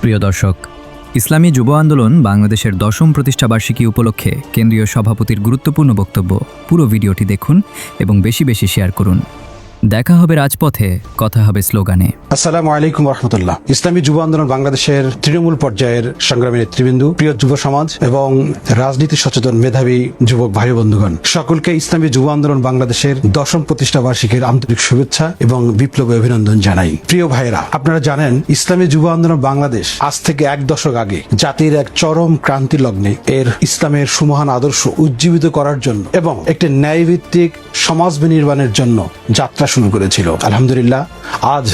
প্রিয় দর্শক, ইসলামী যুব আন্দোলন বাংলাদেশের 10ম প্রতিষ্ঠাবার্ষিকী উপলক্ষে কেন্দ্রীয় সভাপতির গুরুত্বপূর্ণ বক্তব্য। পুরো ভিডিওটি দেখুন এবং বেশি বেশি শেয়ার করুন। দেখা হবে রাজপথে, কথা হবে স্লোগানে। আসসালামু আলাইকুম রহমতুল্লাহ। ইসলামী যুব আন্দোলন বাংলাদেশের তৃণমূল পর্যায়ের সংগ্রামী নেতৃবৃন্দ, প্রিয় যুব সমাজ এবং রাজনীতি সচেতন মেধাবী যুবক ভাই বন্ধুগণ, সকলকে ইসলামী যুব আন্দোলন বাংলাদেশের 10ম প্রতিষ্ঠা বার্ষিকীর আন্তরিক শুভেচ্ছা এবং বিপ্লবী অভিনন্দন জানাই। প্রিয় ভাইরা, আপনারা জানেন ইসলামী যুব আন্দোলন বাংলাদেশ আজ থেকে 1 দশক আগে জাতির এক চরম ক্রান্তি লগ্নে এর ইসলামের সুমহান আদর্শ উজ্জীবিত করার জন্য এবং একটি ন্যায়ভিত্তিক সমাজ বিনির্মাণের জন্য যাত্রা শুরু করেছিল। আলহামদুলিল্লাহ, আজ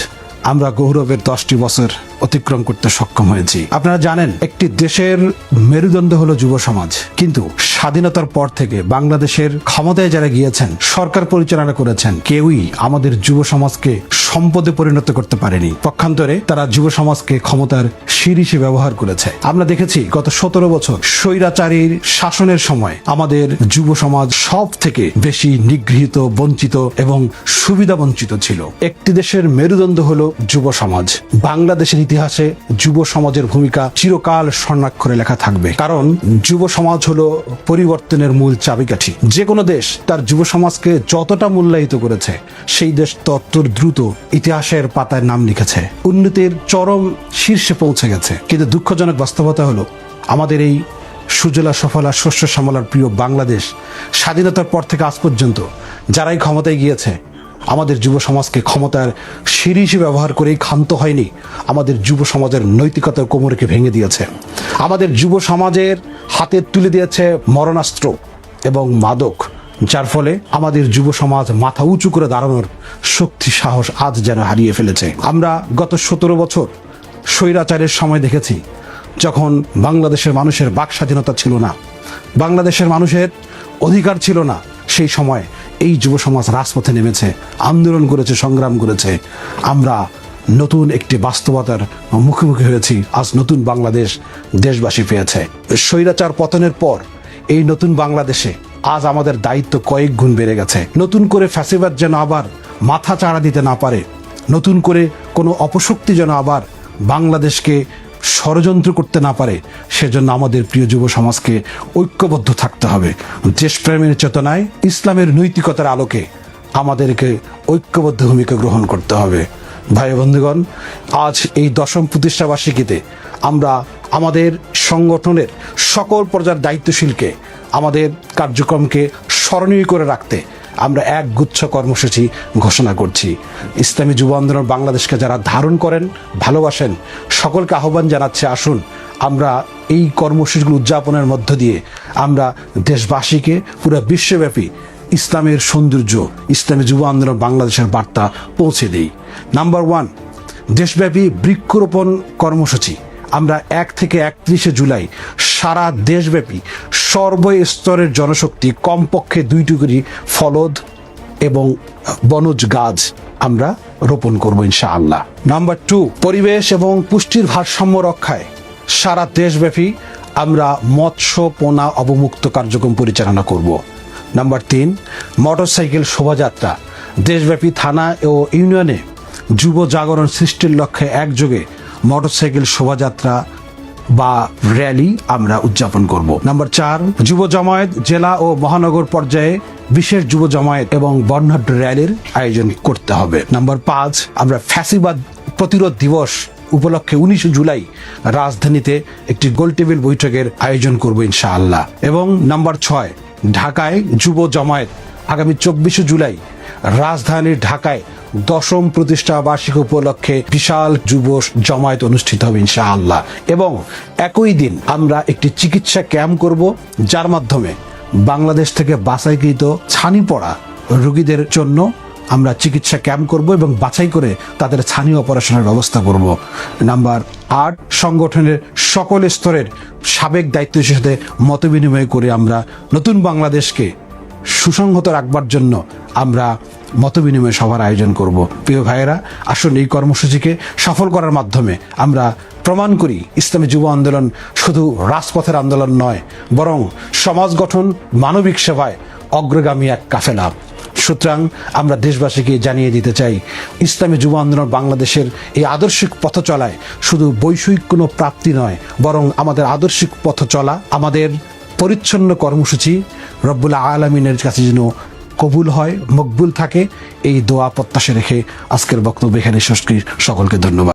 আমরা গৌরবের 10টি বছর অতিক্রম করতে সক্ষম হয়েছি। আপনারা জানেন একটি দেশের মেরুদণ্ড হলো যুব সমাজ, কিন্তু স্বাধীনতার পর থেকে বাংলাদেশের ক্ষমতায় যারা গিয়েছেন, সরকার পরিচালনা করেছেন, কেউই আমাদের যুব সমাজকে সম্পদে পরিণত করতে পারেনি। পক্ষান্তরে তারা যুব সমাজকে ক্ষমতার সিঁড়ি হিসেবে ব্যবহার করেছে। আমরা দেখেছি গত 17 বছর স্বৈরাচারীর শাসনের সময় আমাদের যুব সমাজ সব থেকে বেশি নিগৃহীত, বঞ্চিত এবং সুবিধা বঞ্চিত ছিল। একটি দেশের মেরুদণ্ড হলো যুব সমাজ। বাংলাদেশের ইতিহাসে যুব সমাজের ভূমিকা চিরকাল স্বর্ণাক্ষরে লেখা থাকবে, কারণ যুব সমাজ হলো পরিবর্তনের মূল চাবিকাঠি। যে কোনো দেশ তার যুব সমাজকে যতটা মূল্যায়িত করেছে, সেই দেশ তত দ্রুত ইতিহাসের পাতায় নাম লিখেছে, উন্নতির চরম শীর্ষে পৌঁছে গেছে। কিন্তু দুঃখজনক বাস্তবতা হলো আমাদের এই সুজলা সফলা শস্য শ্যামলার প্রিয় বাংলাদেশ স্বাধীনতার পর থেকে আজ পর্যন্ত যারাই ক্ষমতায় গিয়েছে, আমাদের যুব সমাজকে ক্ষমতার সিঁড়ি হিসেবে ব্যবহার করেই ক্ষান্ত হয়নি, আমাদের যুব সমাজের নৈতিকতার কোমরকে ভেঙে দিয়েছে। আমাদের যুব সমাজের হাতে তুলে দিয়েছে মরণাস্ত্র এবং মাদক, যার ফলে আমাদের যুব সমাজ মাথা উঁচু করে দাঁড়ানোর শক্তি সাহস আজ যেন হারিয়ে ফেলেছে। আমরা গত 17 বছর স্বৈরাচারের সময় দেখেছি, যখন বাংলাদেশের মানুষের বাক স্বাধীনতা ছিল না, বাংলাদেশের মানুষের অধিকার ছিল না, সেই সময় এই যুব সমাজ রাজপথে নেমেছে, আন্দোলন করেছে, সংগ্রাম করেছে। আমরা নতুন একটি বাস্তবতার মুখোমুখি হয়েছি। আজ নতুন বাংলাদেশ দেশবাসী পেয়েছে। স্বৈরাচার পতনের পর এই নতুন বাংলাদেশে আজ আমাদের দায়িত্ব কয়েক গুণ বেড়ে গেছে। নতুন করে ফ্যাসিবাদ যেন আবার মাথা চাড়া দিতে না পারে, নতুন করে কোনো অপশক্তি যেন আবার বাংলাদেশকে ষড়যন্ত্র করতে না পারে, সেজন্য আমাদের প্রিয় যুব সমাজকে ঐক্যবদ্ধ থাকতে হবে। দেশপ্রেমের চেতনায়, ইসলামের নৈতিকতার আলোকে আমাদেরকে ঐক্যবদ্ধ ভূমিকা গ্রহণ করতে হবে। ভাই বন্ধুগণ, আজ এই 10ম প্রতিষ্ঠা বার্ষিকীতে আমরা আমাদের সংগঠনের সকল পর্যায়ের দায়িত্বশীলকে আমাদের কার্যক্রমকে স্মরণীয় করে রাখতে আমরা এক গুচ্ছ কর্মসূচি ঘোষণা করছি। ইসলামী যুব আন্দোলন বাংলাদেশকে যারা ধারণ করেন, ভালোবাসেন, সকলকে আহ্বান জানাচ্ছে, আসুন আমরা এই কর্মসূচিগুলো উদযাপনের মধ্য দিয়ে আমরা দেশবাসীকে পুরো বিশ্বব্যাপী ইসলামের সৌন্দর্য, ইসলামী যুব আন্দোলন বাংলাদেশের বার্তা পৌঁছে দিই। নাম্বার 1, দেশব্যাপী বৃক্ষরোপণ কর্মসূচি। আমরা 1 থেকে 31 জুলাই সারা দেশব্যাপী সর্বস্তরের জনশক্তি কমপক্ষে 2টি করে ফলদ এবং বনজ গাছ আমরা রোপণ করব ইনশাআল্লাহ। নাম্বার 2, পরিবেশ এবং পুষ্টির ভারসাম্য রক্ষায় সারা দেশব্যাপী আমরা মৎস্য পোনা অবমুক্ত কার্যক্রম পরিচালনা করব। নাম্বার 3, মোটরসাইকেল শোভাযাত্রা। দেশব্যাপী থানা ও ইউনিয়নে যুব জাগরণ সৃষ্টির লক্ষ্যে একযোগে মোটরসাইকেল শোভাযাত্রা বা র্যালি আমরা উদযাপন করব। নাম্বার 4, যুব জামায়াত জেলা ও মহানগর পর্যায়ে বিশেষ যুব জামায়াত এবং বর্ণাঢ্য র্যালির আয়োজন করতে হবে। নাম্বার 5, আমরা ফ্যাসিবাদ প্রতিরোধ দিবস উপলক্ষে 19 জুলাই রাজধানীতে একটি গোলটেবিল বৈঠকের আয়োজন করব ইনশাআল্লাহ। এবং নাম্বার 6, ঢাকায় যুব জামায়াত আগামী 24 জুলাই রাজধানীর ঢাকায় 10ম প্রতিষ্ঠা বার্ষিকী উপলক্ষে বিশাল যুব জামায়াত অনুষ্ঠিত হবে ইনশাআল্লাহ। এবং একই দিন আমরা একটি চিকিৎসা ক্যাম্প করব, যার মাধ্যমে বাংলাদেশ থেকে বাছাইকৃত ছানি পড়া রোগীদের জন্য আমরা চিকিৎসা ক্যাম্প করব এবং বাছাই করে তাদের ছানি অপারেশনের ব্যবস্থা করব। নাম্বার 8, সংগঠনের সকল স্তরের সাবেক দায়িত্বের সাথে মত বিনিময় করে আমরা নতুন বাংলাদেশকে সুসংহত রাখবার জন্য আমরা মতবিনিময় সভার আয়োজন করব। প্রিয় ভাইয়েরা, আসুন এই কর্মসূচিকে সফল করার মাধ্যমে আমরা প্রমাণ করি ইসলামী যুব আন্দোলন শুধু রাজপথের আন্দোলন নয়, বরং সমাজ গঠন, মানবিক সেবায় অগ্রগামী এক কাফেলা। সুতরাং আমরা দেশবাসীকে জানিয়ে দিতে চাই, ইসলামী যুব আন্দোলন বাংলাদেশের এই আদর্শিক পথ চলায় শুধু বৈষয়িক কোনো প্রাপ্তি নয়, বরং আমাদের আদর্শিক পথ চলা, আমাদের পরিচ্ছন্ন কর্মসূচি রব্বুল আলামিনের কাছে যেন কবুল হয়, মকবুল থাকে, এই দোয়া প্রত্যাশা রেখে আজকের বক্তব্য এখানে শেষ করি। সকলকে ধন্যবাদ।